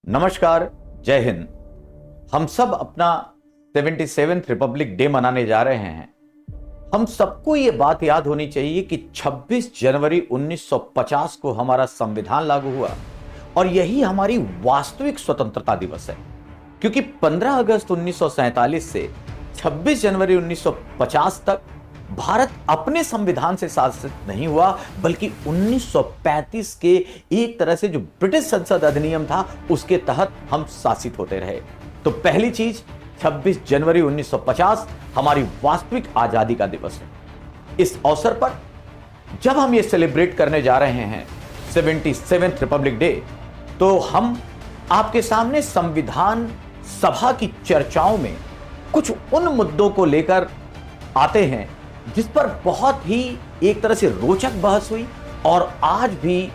नमस्कार, जय हिंद। हम सब अपना 77th रिपब्लिक डे मनाने जा रहे हैं। हम सबको ये बात याद होनी चाहिए कि 26 जनवरी 1950 को हमारा संविधान लागू हुआ और यही हमारी वास्तविक स्वतंत्रता दिवस है, क्योंकि 15 अगस्त 1947 से 26 जनवरी 1950 तक भारत अपने संविधान से शासित नहीं हुआ, बल्कि 1935 के एक तरह से जो ब्रिटिश संसद अधिनियम था उसके तहत हम शासित होते रहे। तो पहली चीज, 26 जनवरी 1950 हमारी वास्तविक आजादी का दिवस है। इस अवसर पर जब हम ये सेलिब्रेट करने जा रहे हैं 77th रिपब्लिक डे, तो हम आपके सामने संविधान सभा की चर्चाओं में कुछ उन मुद्दों को लेकर आते हैं जिस पर बहुत ही एक तरह से रोचक बहस हुई और आज भी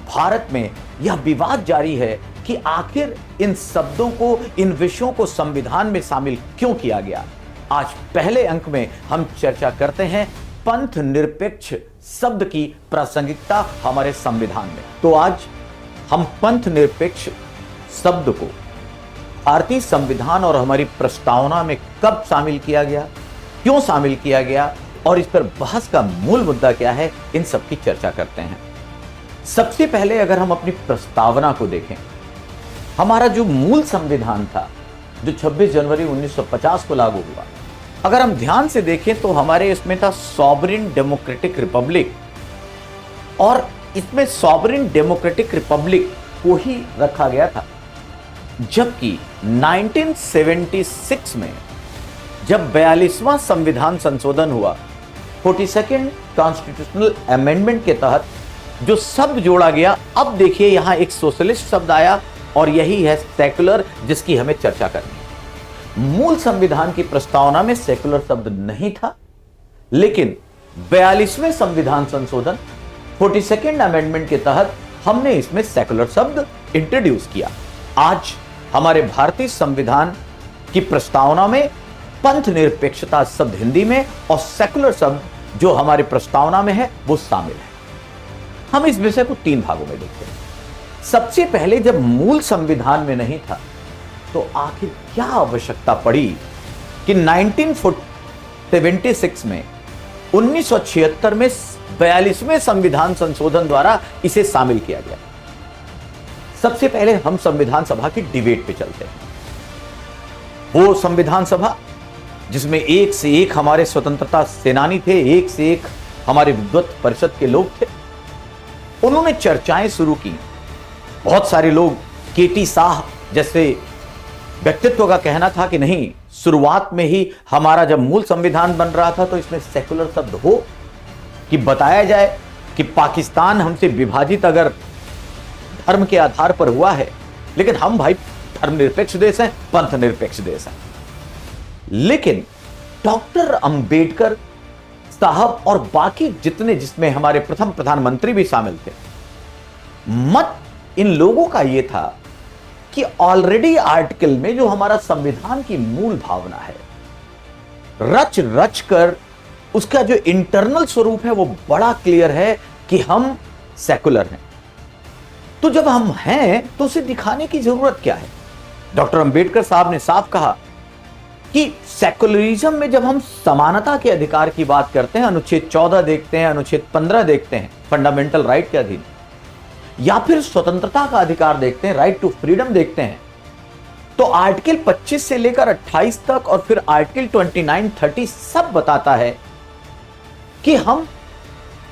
भारत में यह विवाद जारी है कि आखिर इन शब्दों को, इन विषयों को संविधान में शामिल क्यों किया गया। आज पहले अंक में हम चर्चा करते हैं पंथ निरपेक्ष शब्द की प्रासंगिकता हमारे संविधान में। तो आज हम पंथ निरपेक्ष शब्द को भारतीय संविधान और हमारी प्रस्तावना में कब शामिल किया गया, क्यों शामिल किया गया और इस पर बहस का मूल मुद्दा क्या है, इन सब की चर्चा करते हैं। सबसे पहले अगर हम अपनी प्रस्तावना को देखें, हमारा जो मूल संविधान था जो 26 जनवरी 1950 को लागू हुआ, अगर हम ध्यान से देखें तो हमारे इसमें था सॉवरेन डेमोक्रेटिक रिपब्लिक, और इसमें सॉवरेन डेमोक्रेटिक रिपब्लिक को ही रखा गया था। जबकि 1976 में जब 42वां संविधान संशोधन हुआ, 42nd कॉन्स्टिट्यूशनल अमेंडमेंट के तहत जो शब्द जोड़ा गया, अब देखिए यहां एक सोशलिस्ट शब्द आया और यही है सेकुलर, जिसकी हमें चर्चा करनी है। मूल संविधान की प्रस्तावना में सेकुलर शब्द नहीं था, लेकिन 42वें संविधान संशोधन 42nd अमेंडमेंट के तहत हमने इसमें सेकुलर शब्द इंट्रोड्यूस किया। आज हमारे भारतीय संविधान की प्रस्तावना में पंथ निरपेक्षता शब्द हिंदी में और सेकुलर शब्द जो हमारे प्रस्तावना में है वो शामिल है। हम इस विषय को 3 भागों में देखते हैं। सबसे पहले, जब मूल संविधान में नहीं था तो आखिर क्या आवश्यकता पड़ी कि 1976 में 1976 में 42वें संविधान संशोधन द्वारा इसे शामिल किया गया। सबसे पहले हम संविधान सभा की डिबेट पे चलते हैं। वो संविधान सभा जिसमें एक से एक हमारे स्वतंत्रता सेनानी थे, एक से एक हमारे विद्वत परिषद के लोग थे। उन्होंने चर्चाएं शुरू की। बहुत सारे लोग, केटी शाह जैसे व्यक्तित्व का कहना था कि नहीं, शुरुआत में ही हमारा जब मूल संविधान बन रहा था तो इसमें सेकुलर शब्द हो, कि बताया जाए कि पाकिस्तान हमसे विभाजित अगर धर्म के आधार पर हुआ है, लेकिन हम भाई धर्मनिरपेक्ष देश हैं, पंथ निरपेक्ष देश हैं। लेकिन डॉक्टर अंबेडकर साहब और बाकी जितने, जिसमें हमारे प्रथम प्रधानमंत्री भी शामिल थे, मत इन लोगों का यह था कि ऑलरेडी आर्टिकल में जो हमारा संविधान की मूल भावना है, रच रच कर उसका जो इंटरनल स्वरूप है वो बड़ा क्लियर है कि हम सेकुलर हैं। तो जब हम हैं तो उसे दिखाने की जरूरत क्या है। डॉक्टर अंबेडकर साहब ने साफ कहा कि सेकुलरिज्म में जब हम समानता के अधिकार की बात करते हैं, अनुच्छेद 14 देखते हैं, अनुच्छेद 15 देखते हैं फंडामेंटल राइट के अधीन, या फिर स्वतंत्रता का अधिकार देखते हैं, राइट टू फ्रीडम देखते हैं, तो आर्टिकल 25 से लेकर 28 तक और फिर आर्टिकल 29, 30 सब बताता है कि हम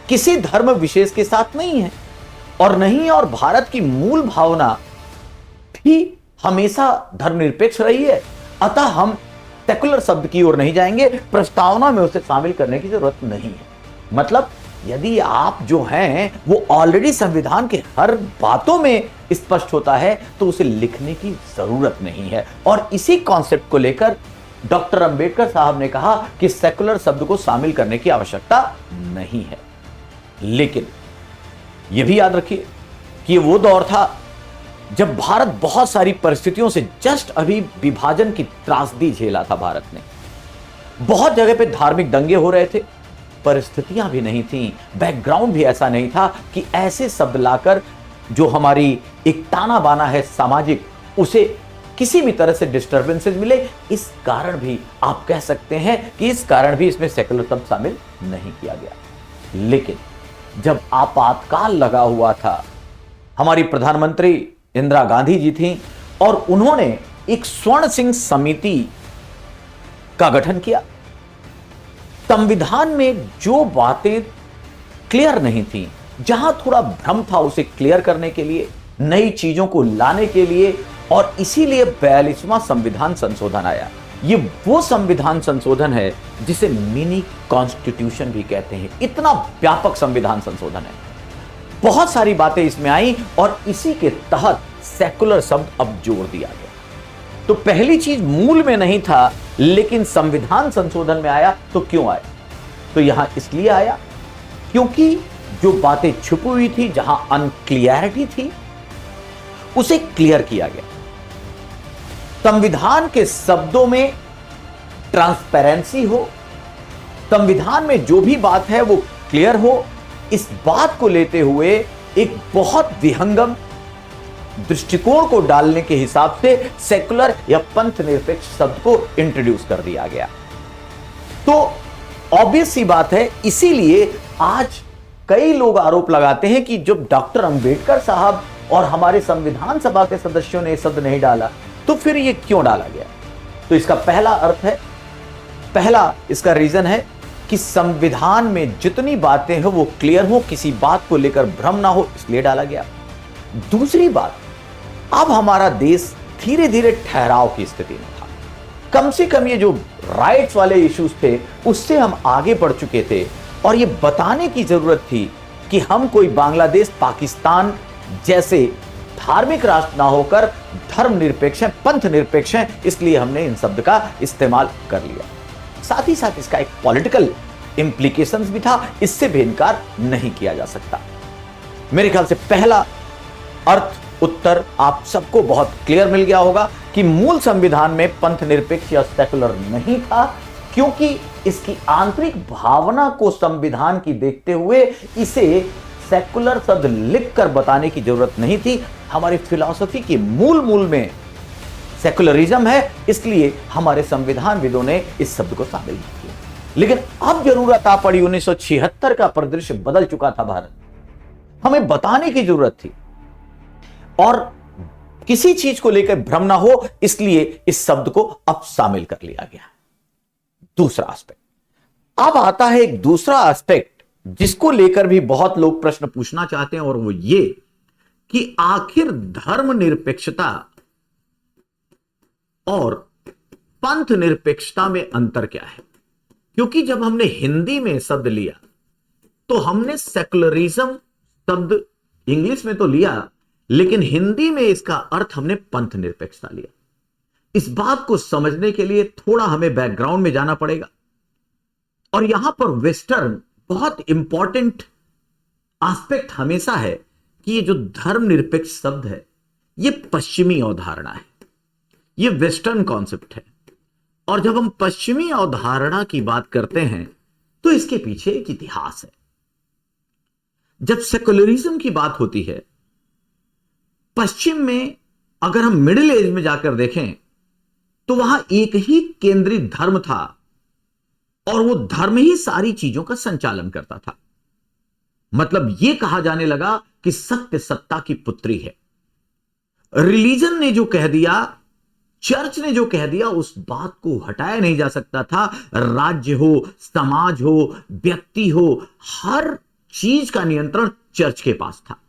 किसी धर्म विशेष के साथ नहीं हैं और नहीं, और भारत की मूल भावना भी हमेशा धर्मनिरपेक्ष रही है। अतः हम सेकुलर शब्द की ओर नहीं जाएंगे, प्रस्तावना में उसे शामिल करने की जरूरत नहीं है। मतलब यदि आप जो हैं वो ऑलरेडी संविधान के हर बातों में स्पष्ट होता है तो उसे लिखने की जरूरत नहीं है। और इसी कॉन्सेप्ट को लेकर डॉक्टर अंबेडकर साहब ने कहा कि सेकुलर शब्द को शामिल करने की आवश्यकता नहीं है। लेकिन यह भी याद रखिए कि वो दौर था जब भारत बहुत सारी परिस्थितियों से जस्ट अभी विभाजन की त्रासदी झेला था। भारत ने बहुत जगह पे धार्मिक दंगे हो रहे थे, परिस्थितियां भी नहीं थी, बैकग्राउंड भी ऐसा नहीं था कि ऐसे शब्द लाकर जो हमारी एक ताना बाना है सामाजिक, उसे किसी भी तरह से डिस्टर्बेंसेस मिले, इस कारण भी आप कह सकते हैं कि इस कारण भी इसमें सेकुलर शब्द शामिल नहीं किया गया। लेकिन जब आपातकाल लगा हुआ था, हमारी प्रधानमंत्री इंदिरा गांधी जी थी और उन्होंने एक स्वर्ण सिंह समिति का गठन किया। संविधान में जो बातें क्लियर नहीं थी, जहां थोड़ा भ्रम था, उसे क्लियर करने के लिए, नई चीजों को लाने के लिए, और इसीलिए 42वां संविधान संशोधन आया। ये वो संविधान संशोधन है जिसे मिनी कॉन्स्टिट्यूशन भी कहते हैं। इतना व्यापक संविधान संशोधन है, बहुत सारी बातें इसमें आई और इसी के तहत सेकुलर शब्द अब जोड़ दिया गया। तो पहली चीज मूल में नहीं था, लेकिन संविधान संशोधन में आया। तो क्यों आया? तो यहां इसलिए आया क्योंकि जो बातें छुपी हुई थी, जहां अनक्लियरिटी थी, उसे क्लियर किया गया। संविधान के शब्दों में ट्रांसपेरेंसी हो, संविधान में जो भी बात है वो क्लियर हो, इस बात को लेते हुए एक बहुत विहंगम दृष्टिकोण को डालने के हिसाब से सेकुलर या पंथ निरपेक्ष शब्द को इंट्रोड्यूस कर दिया गया। तो ऑब्वियस सी बात है, इसीलिए आज कई लोग आरोप लगाते हैं कि जब डॉक्टर अंबेडकर साहब और हमारे संविधान सभा के सदस्यों ने शब्द नहीं डाला, तो फिर ये क्यों डाला गया? तो इसका पहला अर्थ है, पहला इसका रीजन है कि संविधान में जितनी बातें हैं वो क्लियर हो, किसी बात को लेकर भ्रम ना हो, इसलिए डाला गया। दूसरी बात, अब हमारा देश धीरे धीरे ठहराव की स्थिति में था। कम से कम ये जो राइट्स वाले इश्यूज थे उससे हम आगे बढ़ चुके थे और ये बताने की जरूरत थी कि हम कोई बांग्लादेश, पाकिस्तान जैसे धार्मिक राष्ट्र ना होकर धर्मनिरपेक्ष हैं, पंथ निरपेक्ष हैं, इसलिए हमने इन शब्द का इस्तेमाल कर लिया। साथ ही साथ इसका एक पॉलिटिकल इंप्लीकेशंस भी था, इससे भी इनकार नहीं किया जा सकता। मेरे ख्याल से पहला अर्थ उत्तर आप सबको बहुत क्लियर मिल गया होगा कि मूल संविधान में पंथ निरपेक्ष या सेकुलर नहीं था, क्योंकि इसकी आंतरिक भावना को संविधान की देखते हुए इसे सेकुलर शब्द लिखकर बताने की जरूरत नहीं थी। हमारी फिलॉसफी के मूल में सेकुलरिज्म है, इसलिए हमारे संविधानविदों ने इस शब्द को शामिल नहीं किया। लेकिन अब जरूरत आ पड़ी, 1976 का परिदृश्य बदल चुका था भारत, हमें बताने की जरूरत थी और किसी चीज को लेकर भ्रम ना हो, इसलिए इस शब्द को अब शामिल कर लिया गया। दूसरा एस्पेक्ट, अब आता है एक दूसरा एस्पेक्ट जिसको लेकर भी बहुत लोग प्रश्न पूछना चाहते हैं, और वो ये कि आखिर धर्मनिरपेक्षता और पंथ निरपेक्षता में अंतर क्या है? क्योंकि जब हमने हिंदी में शब्द लिया तो हमने सेकुलरिज्म शब्द इंग्लिश में तो लिया, लेकिन हिंदी में इसका अर्थ हमने पंथ निरपेक्षता लिया। इस बात को समझने के लिए थोड़ा हमें बैकग्राउंड में जाना पड़ेगा, और यहां पर वेस्टर्न बहुत इंपॉर्टेंट एस्पेक्ट हमेशा है कि ये जो धर्मनिरपेक्ष शब्द है ये पश्चिमी अवधारणा है, ये वेस्टर्न कॉन्सेप्ट है। और जब हम पश्चिमी अवधारणा की बात करते हैं तो इसके पीछे एक इतिहास है। जब सेकुलरिज्म की बात होती है पश्चिम में, अगर हम मिडिल एज में जाकर देखें तो वहां एक ही केंद्रित धर्म था और वो धर्म ही सारी चीजों का संचालन करता था। मतलब यह कहा जाने लगा कि सत्य सत्ता की पुत्री है। रिलीजन ने जो कह दिया, चर्च ने जो कह दिया, उस बात को हटाया नहीं जा सकता था। राज्य हो, समाज हो, व्यक्ति हो, हर चीज का नियंत्रण चर्च के पास था।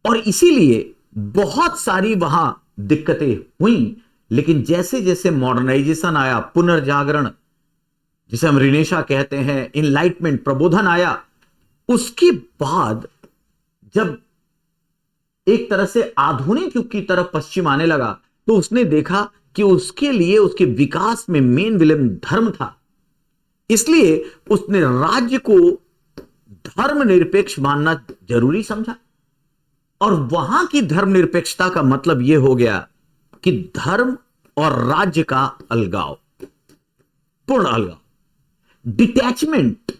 और इसीलिए बहुत सारी वहां दिक्कतें हुई। लेकिन जैसे जैसे मॉडर्नाइजेशन आया, पुनर्जागरण जिसे हम रिनेशा कहते हैं, इनलाइटमेंट, प्रबोधन आया, उसके बाद जब एक तरह से आधुनिक युग की तरफ पश्चिम आने लगा तो उसने देखा कि उसके लिए, उसके विकास में मेन विलेन धर्म था। इसलिए उसने राज्य को धर्मनिरपेक्ष मानना जरूरी समझा। और वहां की धर्मनिरपेक्षता का मतलब यह हो गया कि धर्म और राज्य का अलगाव, पूर्ण अलगाव, डिटैचमेंट,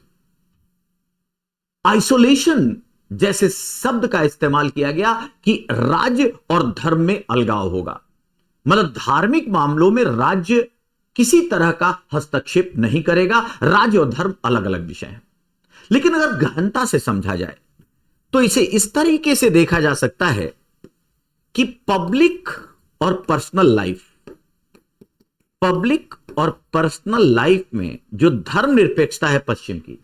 आइसोलेशन जैसे शब्द का इस्तेमाल किया गया कि राज्य और धर्म में अलगाव होगा। मतलब धार्मिक मामलों में राज्य किसी तरह का हस्तक्षेप नहीं करेगा। राज्य और धर्म अलग अलग विषय हैं। लेकिन अगर गहनता से समझा जाए तो इसे इस तरीके से देखा जा सकता है कि पब्लिक और पर्सनल लाइफ में जो धर्मनिरपेक्षता है पश्चिम की,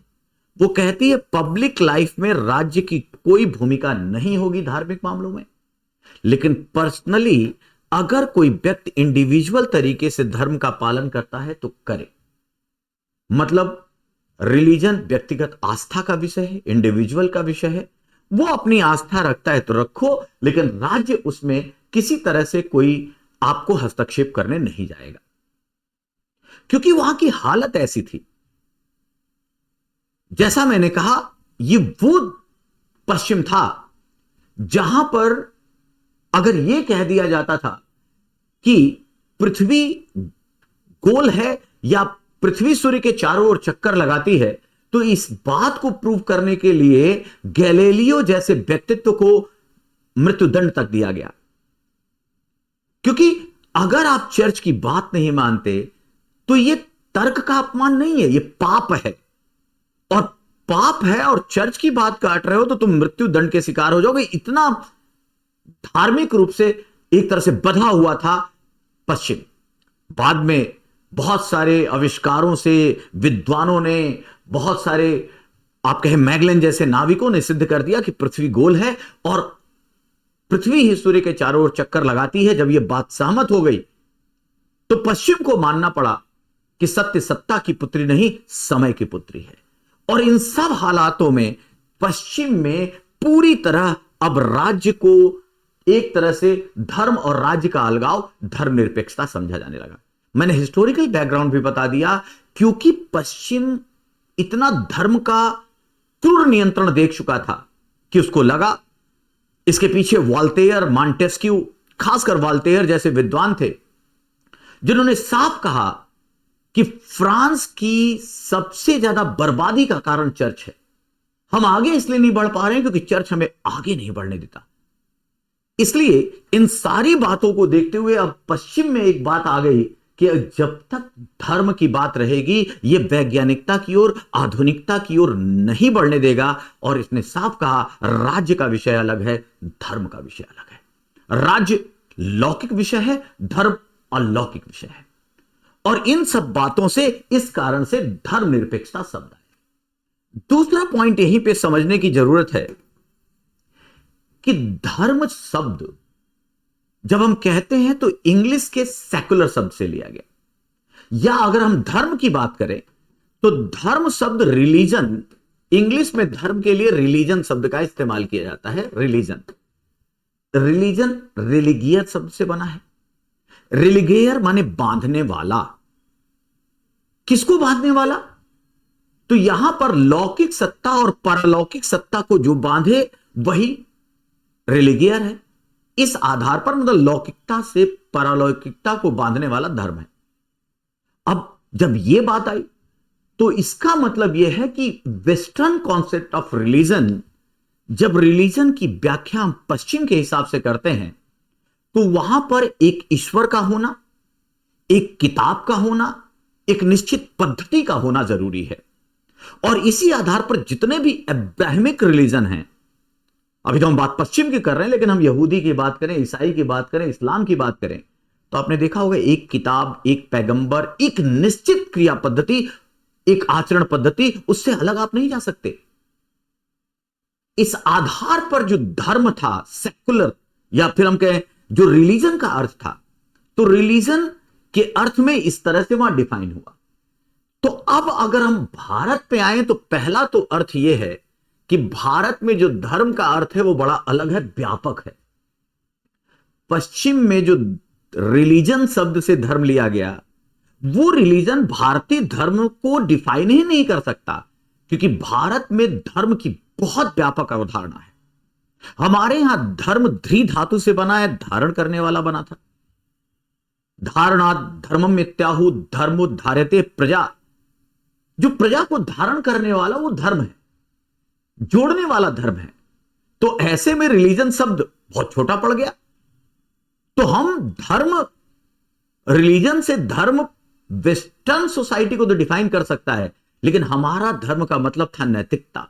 वो कहती है पब्लिक लाइफ में राज्य की कोई भूमिका नहीं होगी धार्मिक मामलों में, लेकिन पर्सनली अगर कोई व्यक्ति इंडिविजुअल तरीके से धर्म का पालन करता है तो करे। मतलब रिलीजन व्यक्तिगत आस्था का विषय है, इंडिविजुअल का विषय है, वो अपनी आस्था रखता है तो रखो, लेकिन राज्य उसमें किसी तरह से कोई आपको हस्तक्षेप करने नहीं जाएगा, क्योंकि वहां की हालत ऐसी थी। जैसा मैंने कहा, ये वो पश्चिम था जहां पर अगर यह कह दिया जाता था कि पृथ्वी गोल है या पृथ्वी सूर्य के चारों ओर चक्कर लगाती है, तो इस बात को प्रूव करने के लिए गैलीलियो जैसे व्यक्तित्व को मृत्युदंड तक दिया गया। क्योंकि अगर आप चर्च की बात नहीं मानते तो यह तर्क का अपमान नहीं है, यह पाप है। और पाप है और चर्च की बात काट रहे हो तो तुम मृत्युदंड के शिकार हो जाओगे। इतना धार्मिक रूप से एक तरह से बंधा हुआ था पश्चिम। बाद में बहुत सारे आविष्कारों से विद्वानों ने, बहुत सारे आप कहें मैगलन जैसे नाविकों ने सिद्ध कर दिया कि पृथ्वी गोल है और पृथ्वी ही सूर्य के चारों ओर चक्कर लगाती है। जब यह बात सहमत हो गई तो पश्चिम को मानना पड़ा कि सत्य सत्ता की पुत्री नहीं, समय की पुत्री है। और इन सब हालातों में पश्चिम में पूरी तरह अब राज्य को एक तरह से धर्म और राज्य का अलगाव, धर्मनिरपेक्षता समझा जाने लगा। मैंने हिस्टोरिकल बैकग्राउंड भी बता दिया, क्योंकि पश्चिम इतना धर्म का क्रूर नियंत्रण देख चुका था कि उसको लगा इसके पीछे वॉल्टेयर, मॉन्टेस्क्यू, खासकर वॉल्टेयर जैसे विद्वान थे जिन्होंने साफ कहा कि फ्रांस की सबसे ज्यादा बर्बादी का कारण चर्च है। हम आगे इसलिए नहीं बढ़ पा रहे हैं क्योंकि चर्च हमें आगे नहीं बढ़ने देता। इसलिए इन सारी बातों को देखते हुए अब पश्चिम में एक बात आ गई कि जब तक धर्म की बात रहेगी यह वैज्ञानिकता की ओर, आधुनिकता की ओर नहीं बढ़ने देगा। और इसने साफ कहा राज्य का विषय अलग है, धर्म का विषय अलग है। राज्य लौकिक विषय है, धर्म अलौकिक विषय है। और इन सब बातों से, इस कारण से धर्मनिरपेक्षता शब्द है। दूसरा पॉइंट यहीं पे समझने की जरूरत है कि धर्म शब्द जब हम कहते हैं तो इंग्लिश के सेकुलर शब्द से लिया गया, या अगर हम धर्म की बात करें तो धर्म शब्द रिलीजन, इंग्लिश में धर्म के लिए रिलीजन शब्द का इस्तेमाल किया जाता है। रिलीजन रिलीगियर शब्द से बना है। रिलीगियर माने बांधने वाला। किसको बांधने वाला? तो यहां पर लौकिक सत्ता और परलौकिक सत्ता को जो बांधे वही रिलीगियर है। इस आधार पर मतलब लौकिकता से परलौकिकता को बांधने वाला धर्म है। अब जब यह बात आई तो इसका मतलब यह है कि वेस्टर्न कॉन्सेप्ट ऑफ रिलीजन, जब रिलीजन की व्याख्या हम पश्चिम के हिसाब से करते हैं तो वहां पर एक ईश्वर का होना, एक किताब का होना, एक निश्चित पद्धति का होना जरूरी है। और इसी आधार पर जितने भी अब्राहमिक रिलीजन हैं, अभी तो हम बात पश्चिम की कर रहे हैं, लेकिन हम यहूदी की बात करें, ईसाई की बात करें, इस्लाम की बात करें, तो आपने देखा होगा एक किताब, एक पैगंबर, एक निश्चित क्रिया पद्धति, एक आचरण पद्धति, उससे अलग आप नहीं जा सकते। इस आधार पर जो धर्म था सेकुलर, या फिर हम कहें जो रिलीजन का अर्थ था, तो रिलीजन के अर्थ में इस तरह से वहां डिफाइन हुआ। तो अब अगर हम भारत पे आए तो पहला तो अर्थ यह है कि भारत में जो धर्म का अर्थ है वो बड़ा अलग है, व्यापक है। पश्चिम में जो रिलीजन शब्द से धर्म लिया गया, वो रिलीजन भारतीय धर्म को डिफाइन ही नहीं कर सकता, क्योंकि भारत में धर्म की बहुत व्यापक अवधारणा है। हमारे यहां धर्म ध्री धातु से बना है, धारण करने वाला बना था। धारणात् धर्मम मित्याहु धर्मोद्धार्यते प्रजा, जो प्रजा को धारण करने वाला वो धर्म है, जोड़ने वाला धर्म है। तो ऐसे में रिलीजन शब्द बहुत छोटा पड़ गया। तो हम धर्म रिलीजन से धर्म वेस्टर्न सोसाइटी को तो डिफाइन कर सकता है, लेकिन हमारा धर्म का मतलब था नैतिकता,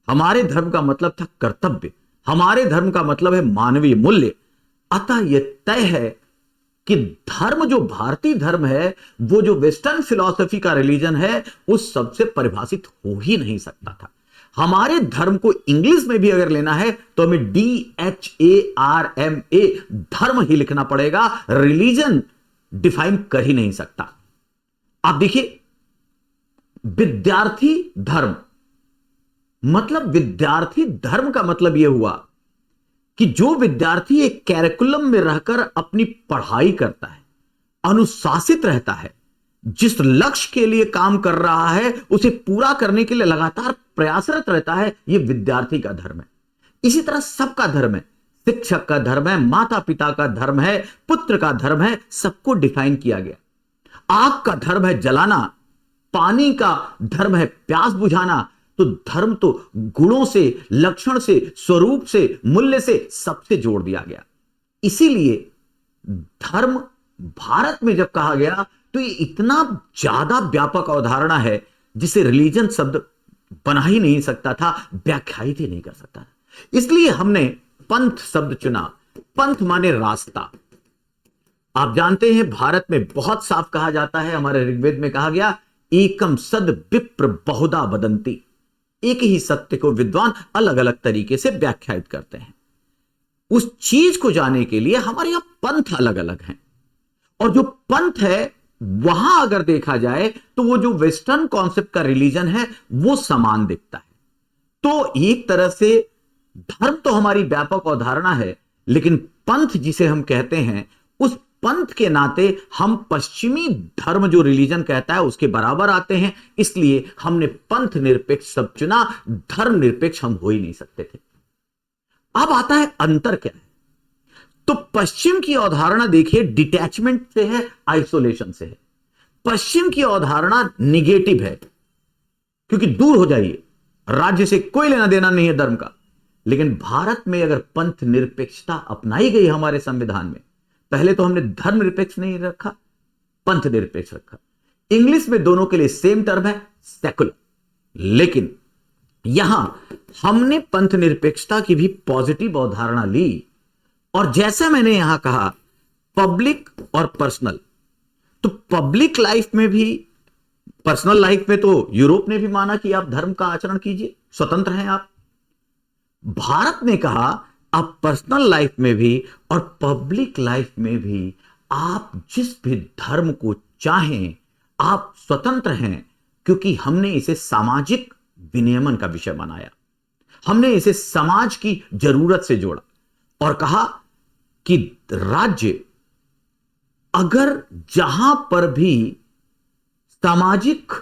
हमारे धर्म का मतलब था कर्तव्य, हमारे धर्म का मतलब है मानवीय मूल्य। अतः यह तय है कि धर्म जो भारतीय धर्म है, वो जो वेस्टर्न फिलॉसफी का रिलीजन है, उस सबसे परिभाषित हो ही नहीं सकता था। हमारे धर्म को इंग्लिश में भी अगर लेना है तो हमें DHARMA धर्म ही लिखना पड़ेगा, रिलीजन डिफाइन कर ही नहीं सकता। आप देखिए, विद्यार्थी धर्म, मतलब विद्यार्थी धर्म का मतलब यह हुआ कि जो विद्यार्थी एक कैरिकुलम में रहकर अपनी पढ़ाई करता है, अनुशासित रहता है, जिस लक्ष्य के लिए काम कर रहा है उसे पूरा करने के लिए लगातार प्रयासरत रहता है, यह विद्यार्थी का धर्म है। इसी तरह सबका धर्म है, शिक्षक का धर्म है, माता पिता का धर्म है, पुत्र का धर्म है, सबको डिफाइन किया गया। आग का धर्म है जलाना, पानी का धर्म है प्यास बुझाना। तो धर्म तो गुणों से, लक्षण से, स्वरूप से, मूल्य से, सबसे जोड़ दिया गया। इसीलिए धर्म भारत में जब कहा गया तो ये इतना ज्यादा व्यापक अवधारणा है जिसे रिलीजन शब्द बना ही नहीं सकता था, व्याख्यायित ही नहीं कर सकता था। इसलिए हमने पंथ शब्द चुना। पंथ माने रास्ता। आप जानते हैं भारत में बहुत साफ कहा जाता है, हमारे ऋग्वेद में कहा गया, एकम सद विप्र बहुधा वदंती। एक ही सत्य को विद्वान अलग अलग तरीके से व्याख्यायित करते हैं। उस चीज को जानने के लिए हमारे यहां पंथ अलग अलग हैं, और जो पंथ है वहां अगर देखा जाए तो वो जो वेस्टर्न कॉन्सेप्ट का रिलीजन है वो समान दिखता है। तो एक तरह से धर्म तो हमारी व्यापक अवधारणा है, लेकिन पंथ जिसे हम कहते हैं, उस पंथ के नाते हम पश्चिमी धर्म जो रिलीजन कहता है उसके बराबर आते हैं। इसलिए हमने पंथ निरपेक्ष शब्द चुना, धर्म निरपेक्ष हम हो ही नहीं सकते थे। अब आता है अंतर क्या है। तो पश्चिम की अवधारणा देखिए डिटैचमेंट से है, आइसोलेशन से है। पश्चिम की अवधारणा निगेटिव है, क्योंकि दूर हो जाइए, राज्य से कोई लेना देना नहीं है धर्म का। लेकिन भारत में अगर पंथ निरपेक्षता अपनाई गई हमारे संविधान में, पहले तो हमने धर्म निरपेक्ष नहीं रखा, पंथ निरपेक्ष रखा। इंग्लिश में दोनों के लिए सेम टर्म है, सेकुलर। लेकिन यहां हमने पंथ निरपेक्षता की भी पॉजिटिव अवधारणा ली, और जैसा मैंने यहां कहा पब्लिक और पर्सनल, तो पब्लिक लाइफ में भी, पर्सनल लाइफ में तो यूरोप ने भी माना कि आप धर्म का आचरण कीजिए, स्वतंत्र हैं आप। भारत ने कहा आप पर्सनल लाइफ में भी और पब्लिक लाइफ में भी आप जिस भी धर्म को चाहें आप स्वतंत्र हैं, क्योंकि हमने इसे सामाजिक विनियमन का विषय बनाया। हमने इसे समाज की जरूरत से जोड़ा और कहा कि राज्य अगर जहां पर भी सामाजिक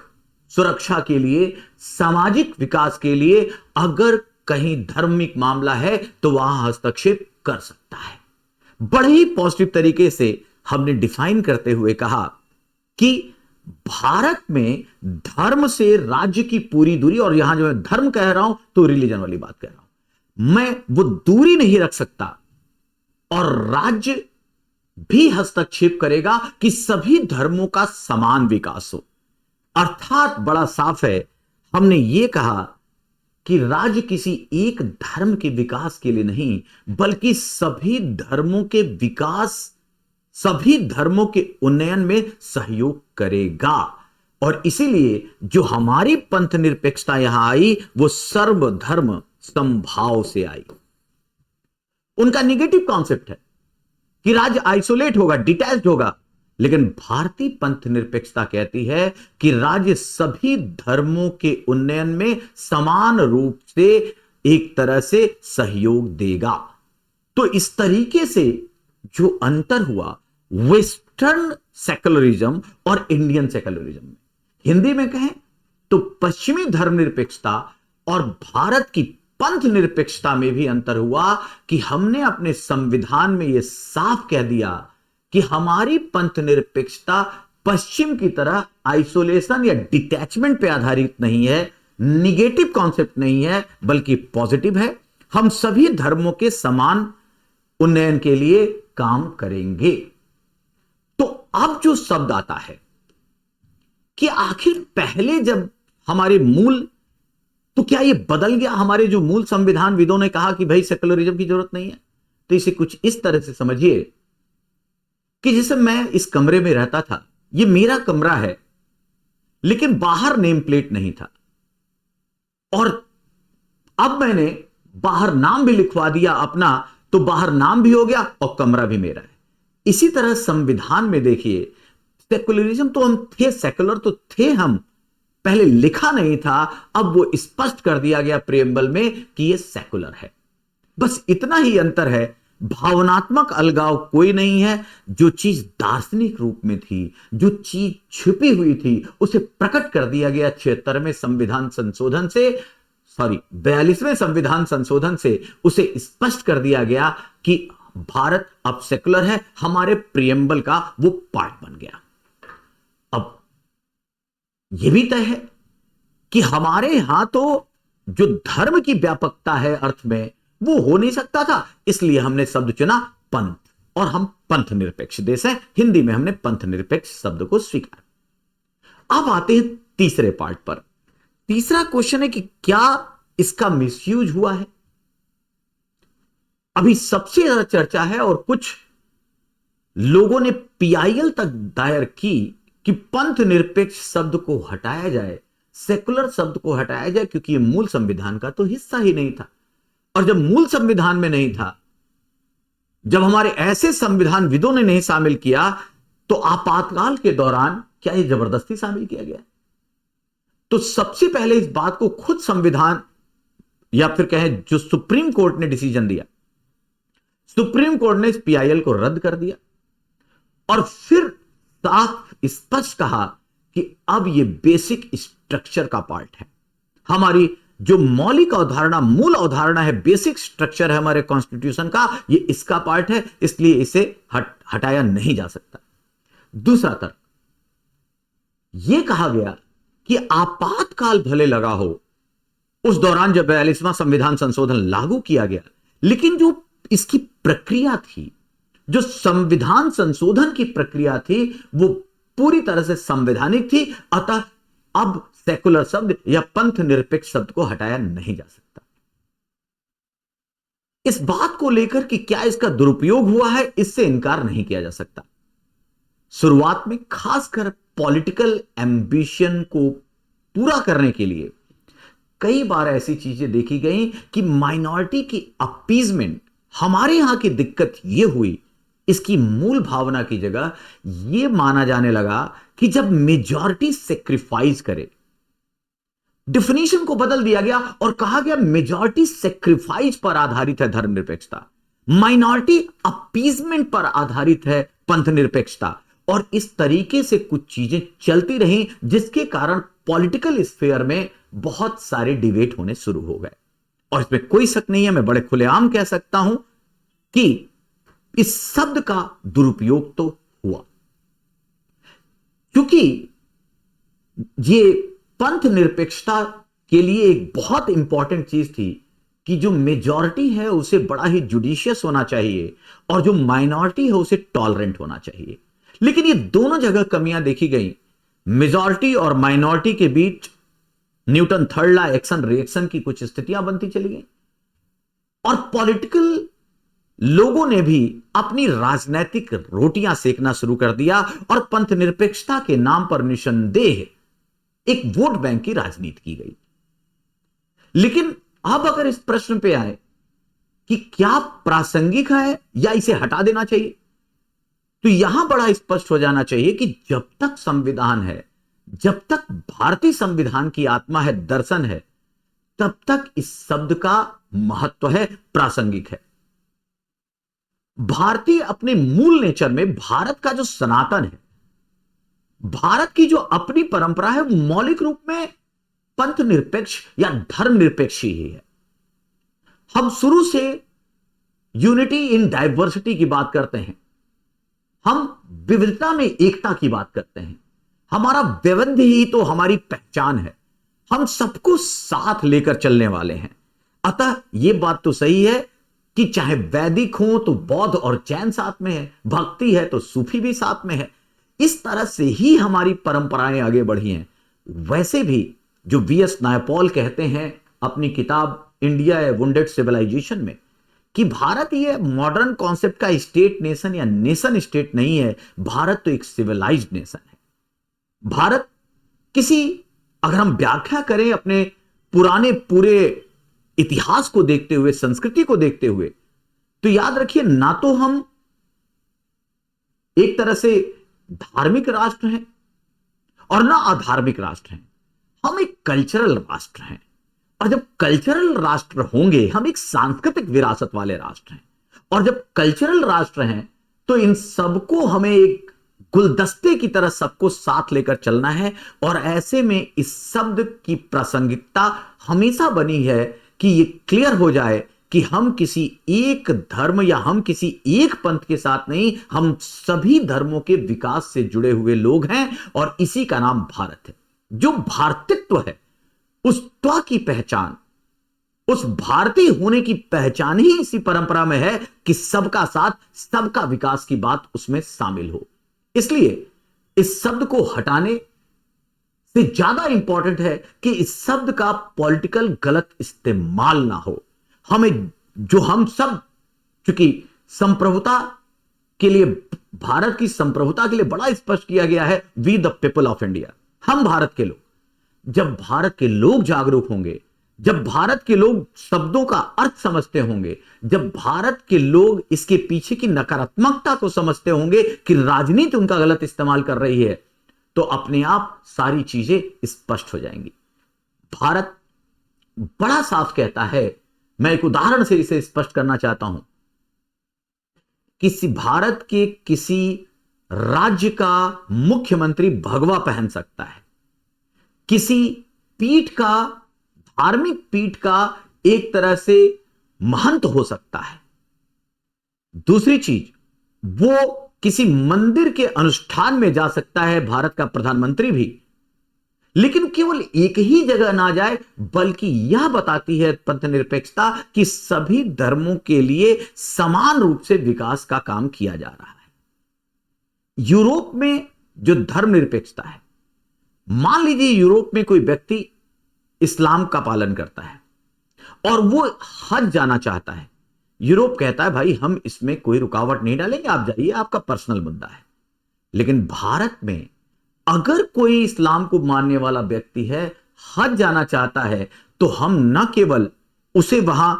सुरक्षा के लिए, सामाजिक विकास के लिए अगर कहीं धार्मिक मामला है तो वहां हस्तक्षेप कर सकता है। बड़े ही पॉजिटिव तरीके से हमने डिफाइन करते हुए कहा कि भारत में धर्म से राज्य की पूरी दूरी, और यहां जो मैं धर्म कह रहा हूं तो रिलीजन वाली बात कह रहा हूं, मैं वो दूरी नहीं रख सकता, और राज्य भी हस्तक्षेप करेगा कि सभी धर्मों का समान विकास हो। अर्थात बड़ा साफ है, हमने ये कहा कि राज्य किसी एक धर्म के विकास के लिए नहीं, बल्कि सभी धर्मों के विकास, सभी धर्मों के उन्नयन में सहयोग करेगा। और इसीलिए जो हमारी पंथ निरपेक्षता यहां आई वो सर्वधर्म समभाव से आई। उनका निगेटिव कॉन्सेप्ट है कि राज्य आइसोलेट होगा, डिटैच्ड होगा, लेकिन भारतीय पंथ निरपेक्षता कहती है कि राज्य सभी धर्मों के उन्नयन में समान रूप से एक तरह से सहयोग देगा। तो इस तरीके से जो अंतर हुआ वेस्टर्न सेकुलरिज्म और इंडियन सेकुलरिज्म में, हिंदी में कहें तो पश्चिमी धर्मनिरपेक्षता और भारत की पंथ निरपेक्षता में भी अंतर हुआ कि हमने अपने संविधान में यह साफ कह दिया कि हमारी पंथ निरपेक्षता पश्चिम की तरह आइसोलेशन या डिटैचमेंट पे आधारित नहीं है, निगेटिव कॉन्सेप्ट नहीं है, बल्कि पॉजिटिव है। हम सभी धर्मों के समान उन्नयन के लिए काम करेंगे। तो अब जो शब्द आता है कि आखिर पहले जब हमारे मूल, तो क्या ये बदल गया? हमारे जो मूल संविधान विदों ने कहा कि भाई सेकुलरिज्म की जरूरत नहीं है। तो इसे कुछ इस तरह से समझिए कि जैसे मैं इस कमरे में रहता था, ये मेरा कमरा है, लेकिन बाहर नेम प्लेट नहीं था, और अब मैंने बाहर नाम भी लिखवा दिया अपना, तो बाहर नाम भी हो गया और कमरा भी मेरा है। इसी तरह संविधान में देखिए, सेकुलरिज्म तो हम थे, सेकुलर तो थे हम, पहले लिखा नहीं था, अब वो स्पष्ट कर दिया गया प्रियम्बल में कि ये सेकुलर है। बस इतना ही अंतर है, भावनात्मक अलगाव कोई नहीं है। जो चीज दार्शनिक रूप में थी, जो चीज छिपी हुई थी, उसे प्रकट कर दिया गया 76वें संविधान संशोधन से, 42वें संविधान संशोधन से उसे स्पष्ट कर दिया गया कि भारत अब सेकुलर है, हमारे प्रियम्बल का वो पार्ट बन गया। अब यह भी तय है कि हमारे यहां तो जो धर्म की व्यापकता है अर्थ में, वो हो नहीं सकता था, इसलिए हमने शब्द चुना पंथ, और हम पंथ निरपेक्ष देश हैं। हिंदी में हमने पंथ निरपेक्ष शब्द को स्वीकार। अब आते हैं तीसरे पार्ट पर। तीसरा क्वेश्चन है कि क्या इसका मिसयूज हुआ है? अभी सबसे ज्यादा चर्चा है, और कुछ लोगों ने पीआईएल तक दायर की कि पंथ निरपेक्ष शब्द को हटाया जाए, सेकुलर शब्द को हटाया जाए, क्योंकि यह मूल संविधान का तो हिस्सा ही नहीं था। और जब मूल संविधान में नहीं था, जब हमारे ऐसे संविधान विदों ने नहीं शामिल किया, तो आपातकाल के दौरान क्या यह जबरदस्ती शामिल किया गया? तो सबसे पहले इस बात को खुद संविधान, या फिर कहें जो सुप्रीम कोर्ट ने डिसीजन दिया, सुप्रीम कोर्ट ने इस पीआईएल को रद्द कर दिया, और फिर साफ स्पष्ट कहा कि अब यह बेसिक स्ट्रक्चर का पार्ट है। हमारी जो मौलिक अवधारणा, मूल अवधारणा है, बेसिक स्ट्रक्चर है हमारे कॉन्स्टिट्यूशन का, ये इसका पार्ट है, इसलिए इसे हटाया नहीं जा सकता। दूसरा तर्क यह कहा गया कि आपातकाल भले लगा हो उस दौरान जब 42वां संविधान संशोधन लागू किया गया, लेकिन जो इसकी प्रक्रिया थी, जो संविधान संशोधन की प्रक्रिया थी, वो पूरी तरह से संवैधानिक थी। अतः अब सेकुलर शब्द या पंथ निरपेक्ष शब्द को हटाया नहीं जा सकता। इस बात को लेकर कि क्या इसका दुरुपयोग हुआ है, इससे इनकार नहीं किया जा सकता। शुरुआत में खासकर पॉलिटिकल एम्बिशन को पूरा करने के लिए कई बार ऐसी चीजें देखी गई कि माइनॉरिटी की अपीजमेंट, हमारे यहां की दिक्कत यह हुई, इसकी मूल भावना की जगह यह माना जाने लगा कि जब मेजॉरिटी सेक्रीफाइस करे, डिफिनीशन को बदल दिया गया और कहा गया मेजॉरिटी सेक्रीफाइस पर आधारित है धर्मनिरपेक्षता, माइनॉरिटी अपीजमेंट पर आधारित है पंथ निरपेक्षता। और इस तरीके से कुछ चीजें चलती रहीं, जिसके कारण पॉलिटिकल स्फीयर में बहुत सारे डिबेट होने शुरू हो गए। और इसमें कोई शक नहीं है, मैं बड़े खुलेआम कह सकता हूं कि इस शब्द का दुरुपयोग तो हुआ, क्योंकि ये पंथ निरपेक्षता के लिए एक बहुत इंपॉर्टेंट चीज थी कि जो मेजॉरिटी है उसे बड़ा ही जुडिशियस होना चाहिए, और जो माइनॉरिटी है उसे टॉलरेंट होना चाहिए। लेकिन ये दोनों जगह कमियां देखी गई। मेजॉरिटी और माइनॉरिटी के बीच Newton third law, action reaction की कुछ स्थितियां बनती चली गई, और पॉलिटिकल लोगों ने भी अपनी राजनीतिक रोटियां सेकना शुरू कर दिया, और पंथ निरपेक्षता के नाम पर निसंदेह एक वोट बैंक की राजनीति की गई। लेकिन अब अगर इस प्रश्न पे आए कि क्या प्रासंगिक है या इसे हटा देना चाहिए, तो यहां बड़ा स्पष्ट हो जाना चाहिए कि जब तक संविधान है, जब तक भारतीय संविधान की आत्मा है, दर्शन है, तब तक इस शब्द का महत्व है, प्रासंगिक है। भारतीय अपने मूल नेचर में, भारत का जो सनातन है, भारत की जो अपनी परंपरा है, वो मौलिक रूप में पंथ निरपेक्ष या धर्म निरपेक्ष ही है। हम शुरू से यूनिटी इन डाइवर्सिटी की बात करते हैं, हम विविधता में एकता की बात करते हैं। हमारा वैविध्य ही तो हमारी पहचान है, हम सबको साथ लेकर चलने वाले हैं। अतः यह बात तो सही है कि चाहे वैदिक हो तो बौद्ध और जैन साथ में है, भक्ति है तो सूफी भी साथ में है। इस तरह से ही हमारी परंपराएं आगे बढ़ी हैं। वैसे भी जो वीएस नायपॉल कहते हैं अपनी किताब इंडिया ए वुंडेड सिविलाइजेशन में कि भारत ये मॉडर्न कॉन्सेप्ट का स्टेट नेशन या नेशन स्टेट नहीं है, भारत तो एक सिविलाइज्ड नेशन है। भारत किसी, अगर हम व्याख्या करें अपने पुराने पूरे इतिहास को देखते हुए, संस्कृति को देखते हुए, तो याद रखिए ना तो हम एक तरह से धार्मिक राष्ट्र हैं और ना अधार्मिक राष्ट्र हैं, हम एक कल्चरल राष्ट्र हैं। और जब कल्चरल राष्ट्र होंगे हम एक सांस्कृतिक विरासत वाले राष्ट्र हैं, और जब कल्चरल राष्ट्र हैं तो इन सबको हमें एक गुलदस्ते की तरह सबको साथ लेकर चलना है। और ऐसे में इस शब्द की प्रासंगिकता हमेशा बनी है कि ये क्लियर हो जाए कि हम किसी एक धर्म या हम किसी एक पंथ के साथ नहीं, हम सभी धर्मों के विकास से जुड़े हुए लोग हैं, और इसी का नाम भारत है। जो भारतीयत्व है, उस त्व की पहचान, उस भारतीय होने की पहचान ही इसी परंपरा में है कि सबका साथ, सबका विकास की बात उसमें शामिल हो। इसलिए इस शब्द को हटाने से ज्यादा इंपॉर्टेंट है कि इस शब्द का पॉलिटिकल गलत इस्तेमाल ना हो। हमें जो हम सब, चूंकि संप्रभुता के लिए, भारत की संप्रभुता के लिए बड़ा स्पष्ट किया गया है, we the people of India, हम भारत के लोग। जब भारत के लोग जागरूक होंगे, जब भारत के लोग शब्दों का अर्थ समझते होंगे, जब भारत के लोग इसके पीछे की नकारात्मकता को समझते होंगे कि राजनीति उनका गलत इस्तेमाल कर रही है, तो अपने आप सारी चीजें स्पष्ट हो जाएंगी। भारत बड़ा साफ कहता है, मैं एक उदाहरण से इसे स्पष्ट करना चाहता हूं। किसी भारत के किसी राज्य का मुख्यमंत्री भगवा पहन सकता है, किसी पीठ का, धार्मिक पीठ का एक तरह से महंत हो सकता है। दूसरी चीज, वो किसी मंदिर के अनुष्ठान में जा सकता है, भारत का प्रधानमंत्री भी, लेकिन केवल एक ही जगह ना जाए, बल्कि यह बताती है पंथ निरपेक्षता कि सभी धर्मों के लिए समान रूप से विकास का काम किया जा रहा है। यूरोप में जो धर्म निरपेक्षता है, मान लीजिए यूरोप में कोई व्यक्ति इस्लाम का पालन करता है और वो हज जाना चाहता है, यूरोप कहता है भाई हम इसमें कोई रुकावट नहीं डालेंगे, आप जाइए, आपका पर्सनल मुद्दा है। लेकिन भारत में अगर कोई इस्लाम को मानने वाला व्यक्ति है, हज जाना चाहता है, तो हम न केवल उसे वहां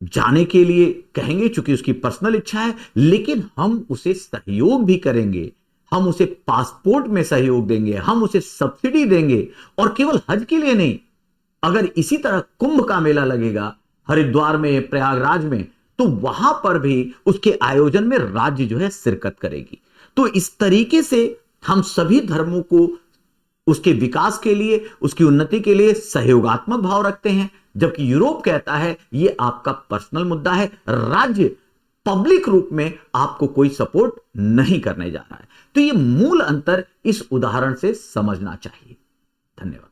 जाने के लिए कहेंगे चूंकि उसकी पर्सनल इच्छा है, लेकिन हम उसे सहयोग भी करेंगे, हम उसे पासपोर्ट में सहयोग देंगे, हम उसे सब्सिडी देंगे। और केवल हज के लिए नहीं, अगर इसी तरह कुंभ का मेला लगेगा हरिद्वार में, प्रयागराज में, तो वहां पर भी उसके आयोजन में राज्य जो है शिरकत करेगी। तो इस तरीके से हम सभी धर्मों को उसके विकास के लिए, उसकी उन्नति के लिए सहयोगात्मक भाव रखते हैं, जबकि यूरोप कहता है ये आपका पर्सनल मुद्दा है, राज्य पब्लिक रूप में आपको कोई सपोर्ट नहीं करने जा रहा है। तो ये मूल अंतर इस उदाहरण से समझना चाहिए। धन्यवाद।